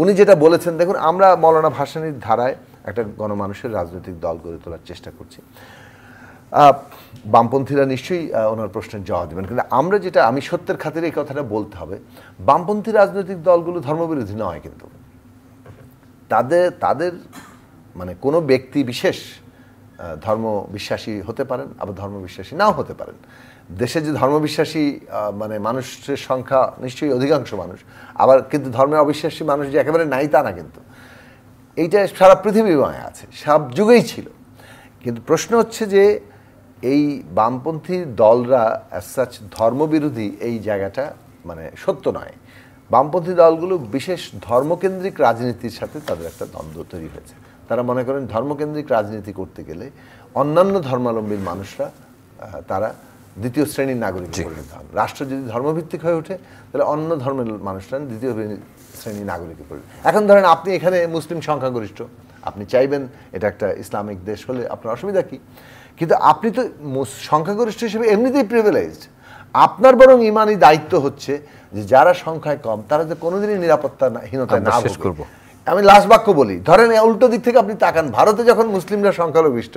উনি যেটা বলেছেন, দেখুন আমরা মৌলানা ভাসানীর ধারায় একটা গণমানুষের রাজনৈতিক দল গড়ে তোলার চেষ্টা করছি। বামপন্থীরা নিশ্চয়ই ওনার প্রশ্নের জবাব দেবেন, কিন্তু আমরা যেটা, আমি সত্যের খাতিরে এই কথাটা বলতে হবে, বামপন্থী রাজনৈতিক দলগুলো ধর্মবিরোধী নয়, কিন্তু তাদের মানে কোনো ব্যক্তি বিশেষ ধর্ম বিশ্বাসী হতে পারেন, আবার ধর্মবিশ্বাসী নাও হতে পারেন। দেশে যে ধর্মবিশ্বাসী মানে মানুষের সংখ্যা নিশ্চয়ই অধিকাংশ মানুষ, আবার কিন্তু ধর্মে অবিশ্বাসী মানুষ যে একেবারে নাই তা না, কিন্তু এইটা সারা পৃথিবীময় আছে, সব যুগেই ছিল। কিন্তু প্রশ্ন হচ্ছে যে এই বামপন্থী দলরা অ্যাজ সাচ ধর্মবিরোধী, এই জায়গাটা মানে সত্য নয়। বামপন্থী দলগুলো বিশেষ ধর্মকেন্দ্রিক রাজনীতির সাথে তাদের একটা দ্বন্দ্ব তৈরি হয়েছে। তারা মনে করেন ধর্মকেন্দ্রিক রাজনীতি করতে গেলে অন্যান্য ধর্মাবলম্বী মানুষরা তারা দ্বিতীয় শ্রেণীর নাগরিক পরিণত হন। রাষ্ট্র যদি ধর্মভিত্তিক হয়ে ওঠে তাহলে অন্য ধর্মের মানুষরা দ্বিতীয় শ্রেণীর নাগরিকে পরিণত। এখন ধরেন আপনি এখানে মুসলিম সংখ্যাগরিষ্ঠ, আপনি চাইবেন এটা একটা ইসলামিক দেশ হলে আপনার অসুবিধা কি, কিন্তু আপনি তো সংখ্যাগরিষ্ঠ হিসেবে এমনিতেই প্রিভিলেজড। আপনার বরং ইমানি দায়িত্ব হচ্ছে যে যারা সংখ্যায় কম তারা যে কোনোদিনই নিরাপত্তাহীনতায় না ভোগে। আমি লাস্ট বাক্য বলি, ধরেন উল্টো দিক থেকে আপনি তাকান, ভারতে যখন মুসলিমরা সংখ্যালঘিষ্ঠ,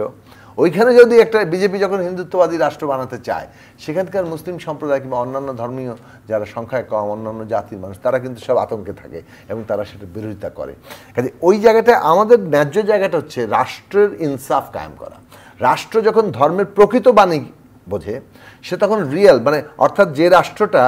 ওইখানে যদি একটা বিজেপি যখন হিন্দুত্ববাদী রাষ্ট্র বানাতে চায়, সেখানকার মুসলিম সম্প্রদায় কিংবা অন্যান্য ধর্মীয় যারা সংখ্যায় কম, অন্যান্য জাতির মানুষ, তারা কিন্তু সব আতঙ্কে থাকে এবং তারা সেটা বিরোধিতা করে। কাজে ওই জায়গাটায় আমাদের ন্যায্য জায়গাটা হচ্ছে রাষ্ট্রের ইনসাফ কায়েম করা। রাষ্ট্র যখন ধর্মের প্রকৃত বাণী বোঝে, সে তখন রিয়েল, মানে অর্থাৎ যে রাষ্ট্রটা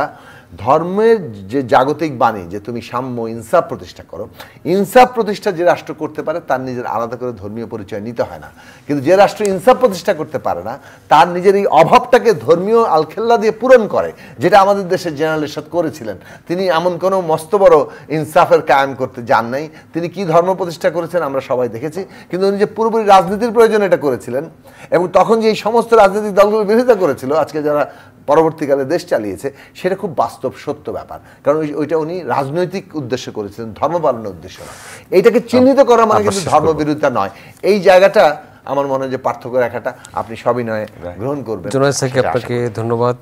ধর্মের যে জাগতিক বাণী যে তুমি সাম্য ইনসাফ প্রতিষ্ঠা করো, ইনসাফ প্রতিষ্ঠা যে রাষ্ট্র করতে পারে তার নিজের আলাদা করে ধর্মীয় পরিচয় নিতে হয় না। কিন্তু যে রাষ্ট্র ইনসাফ প্রতিষ্ঠা করতে পারে না, তার নিজের এই অভাবটাকে ধর্মীয় আলখেল্লা দিয়ে পূরণ করে, যেটা আমাদের দেশের জেনারেল এরশাদ করেছিলেন। তিনি এমন কোনো মস্ত বড় ইনসাফের কায়েম করতে যান নাই। তিনি কি ধর্ম প্রতিষ্ঠা করেছেন আমরা সবাই দেখেছি, কিন্তু উনি যে পুরোপুরি রাজনীতির প্রয়োজন এটা করেছিলেন, এবং তখন যে এই সমস্ত রাজনৈতিক দলগুলো বিরোধিতা করেছিল, আজকে যারা পরবর্তীকালে দেশ চালিয়েছে, সেটা খুব বাস্তব সত্য ব্যাপার। কারণ ওইটা উনি রাজনৈতিক উদ্দেশ্যে করেছিলেন, ধর্ম পালনের উদ্দেশ্য নয়। এইটাকে চিহ্নিত করা মানে কিন্তু ধর্মবিরোধিতা নয়। এই জায়গাটা আমার মনে হয় যে পার্থক্য রেখাটা আপনি সবিনয়ে গ্রহণ করবেন। জুনায়েদ সাকি, আপনাকে ধন্যবাদ।